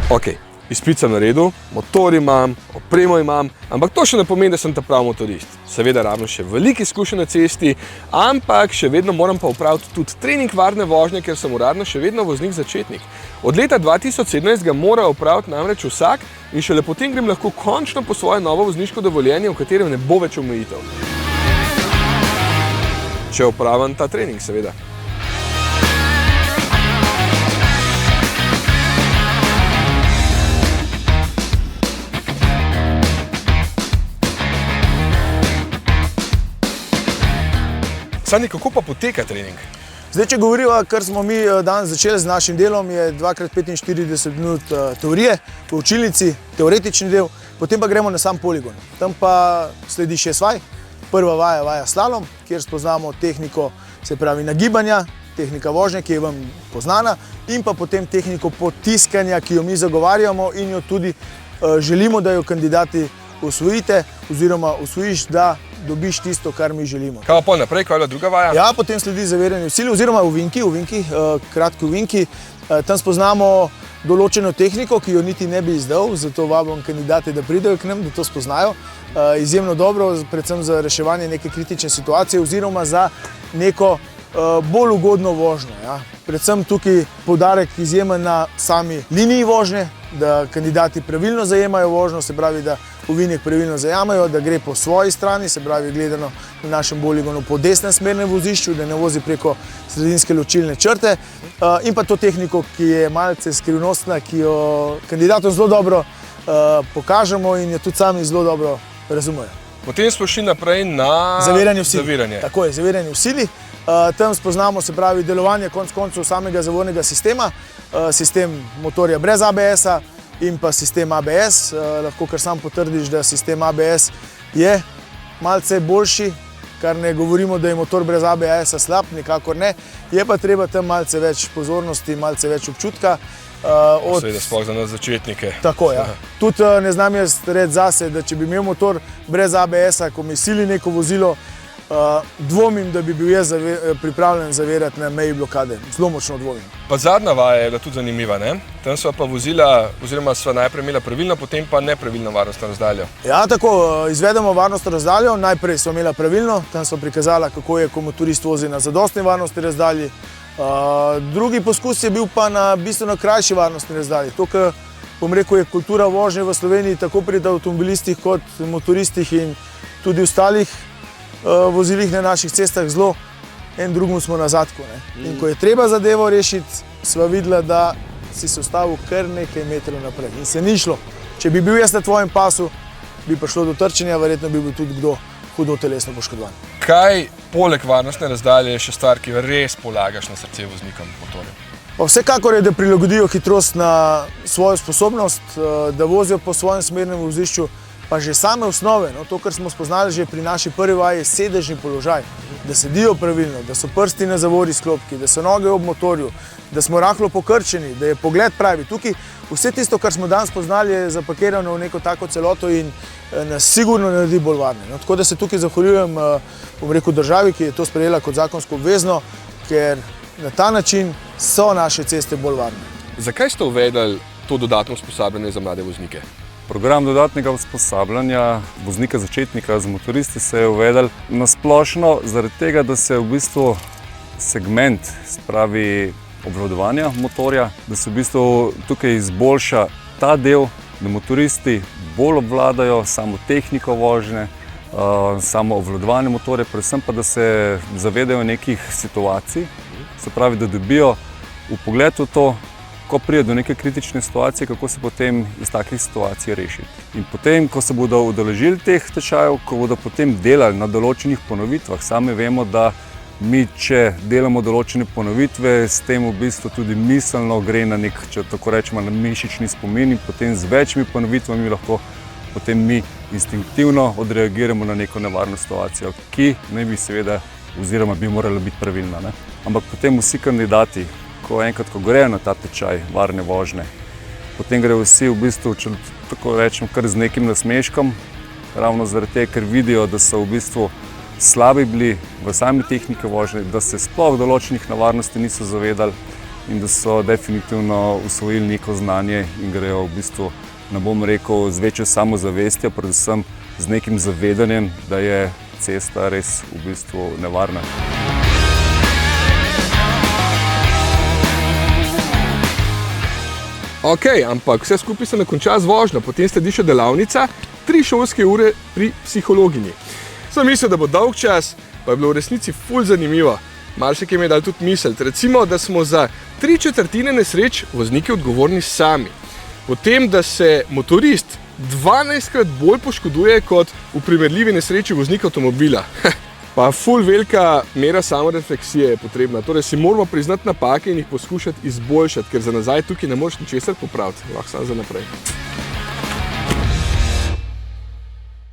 Ok, izpit sem naredil, motor imam, opremo imam, ampak to še ne pomeni, da sem ta pravi motorist. Seveda rabim še veliko izkušenj na cesti, ampak še vedno moram pa opraviti tudi trening varne vožnje, ker sem uradno še vedno voznik začetnik. Od leta 2017 ga mora opraviti namreč vsak in šele potem grem lahko končno po svoje novo vozniško dovoljenje, v katerem ne bo več omejitev. Če opravim ta trening, seveda. Sandi, kako pa poteka trening? Zdaj, če govoriva, kar smo mi danes začeli z našim delom, je 2x45 minut teorije v učilnici, teoretični del, potem pa gremo na sam poligon. Tam pa sledi 6 vaj. Prva vaja je vaja slalom, kjer spoznamo tehniko, se pravi nagibanja, tehnika vožnje, ki je vam poznana, in pa potem tehniko potiskanja, ki jo mi zagovarjamo in jo tudi želimo, da jo kandidati osvojite oziroma osvojiš, da dobiš tisto, kar mi želimo. Kaj pa pol naprej, kaj je bila druga vaja? Ja, potem sledi zaviranje v sili oziroma ovinki, kratki ovinki. Tam spoznamo določeno tehniko, ki jo niti ne bi izdal, zato vabim kandidate, da pridejo k nam, da to spoznajo. Izjemno dobro, predvsem za reševanje neke kritične situacije oziroma za neko bolj ugodno vožnjo. Ja. Predvsem tukaj poudarek izjemen na sami liniji vožnje, da kandidati pravilno zajemajo vožnjo, se pravi, da ovinek pravilno zajamajo, da gre po svoji strani, se pravi, gledano na našem poligonu po desnem smernem vozišču, da ne vozi preko sredinske ločilne črte. In pa to tehniko, ki je malce skrivnostna, ki jo kandidatom zelo dobro pokažemo in jo tudi sami zelo dobro razumejo. Potem smo šli naprej na zaviranje. Tako je, zaviranje v sili. Tam spoznamo, se pravi, delovanje konec koncev samega zavornega sistema, sistem motorja brez ABS-a in pa sistem ABS. Lahko kar sam potrdiš, da sistem ABS je malce boljši, kar ne govorimo, da je motor brez ABS-a slab, nikakor ne. Je pa treba tam malce več pozornosti, malce več občutka. Seveda sploh za nas začetnike. Tako, ja. Tudi ne znam jaz reči zase, da če bi imel motor brez ABS-a, ko mi sili neko vozilo, dvomim, da bi bil jaz pripravljen zavirati na meji blokade. Zelo močno dvomim. Pa zadnja vaja je bila tudi zanimiva, ne? Tam sva pa vozila, oziroma sva najprej imela pravilno, potem pa nepravilno varnostno razdaljo. Ja, tako, izvedemo varnostno razdaljo. Najprej sva imela pravilno, tam sva prikazala, kako je, ko motorist vozi na zadostni varnostni razdalji. Drugi poskus je bil pa na bistveno krajši varnostni razdalji. To, kar bom rekel, je kultura vožnje v Sloveniji tako pri avtomobilistih kot motoristih in tudi ostalih vozilih na naših cestah zelo en drugemu smo na zadku. In ko je treba zadevo rešiti, sva videla, da si se ustavil kar nekaj metrov naprej. In se ni šlo. Če bi bil jaz na tvojem pasu, bi prišlo do trčenja, verjetno bi bil tudi kdo hudo telesno poškodovan. Kaj poleg varnostne razdalje je še stvar, ki jo res polagaš na srce voznikom motorja? Vsekakor je, da prilagodijo hitrost na svojo sposobnost, da vozijo po svojem smernem vozišču, pa že same osnove, to, kar smo spoznali že pri naši prvi vaji, je sedežni položaj, da sedijo pravilno, da so prsti na zavori sklopki, da so noge ob motorju, da smo rahlo pokrčeni, da je pogled pravi. Tukaj vse tisto, kar smo danes spoznali, je zapakirano v neko tako celoto in nas sigurno naredi bolj varne. Tako da se tukaj zahvaljujem, bom rekel, državi, ki je to sprejela kot zakonsko obvezno, ker na ta način so naše ceste bolj varne. Zakaj ste uvedli to dodatno usposabljanje za mlade voznike? Program dodatnega usposabljanja voznika začetnika za motoristi se je uvedel na splošno zaradi tega, da se v bistvu segment, spravi obvladovanja motorja, da se v bistvu tukaj izboljša ta del, da motoristi bolj obvladajo samo tehniko vožnje, samo obvladovanje motorja, predvsem pa, da se zavedajo nekih situacij, se pravi, da dobijo vpogled v to, ko pride do neke kritične situacije, kako se potem iz takih situacij rešiti. In potem, ko se bodo udeležili teh tečajev, ko bodo potem delali na določenih ponovitvah, sami vemo, da mi, če delamo določene ponovitve, s tem v bistvu tudi miselno gre na nek, če tako rečemo, na mišični spomin in potem z večjimi ponovitvami lahko potem mi instinktivno odreagiramo na neko nevarno situacijo, ki naj bi seveda, oziroma bi morala biti pravilna. Ampak potem vsi kandidati, ko grejo na ta tečaj varne vožnje, potem grejo vsi v bistvu, če tako rečem, kar z nekim nasmeškom, ravno zaradi tega, ker vidijo, da so v bistvu slabi bili v sami tehniki vožnje, da se sploh določenih nevarnosti niso zavedali in da so definitivno usvojili neko znanje in grejo v bistvu, ne bom rekel, z večjo samozavestjo, predvsem z nekim zavedanjem, da je cesta res v bistvu nevarna. Ok, ampak vse skupaj se ne konča z vožnjo, potem sledi še delavnica, 3 šolske ure pri psihologinji. Sem mislil, da bo dolg čas, pa je bilo v resnici ful zanimivo. Marsikaj mi je dal tudi misliti, recimo, da smo za 3/4 nesreč vozniki odgovorni sami. Potem, da se motorist 12-krat bolj poškoduje kot v primerljivi nesreči voznika avtomobila. Pa ful velika mera samorefleksije je potrebna, torej si moramo priznati napake in jih poskušati izboljšati, ker za nazaj tukaj ne moreš ničesar popraviti, lahko samo za naprej.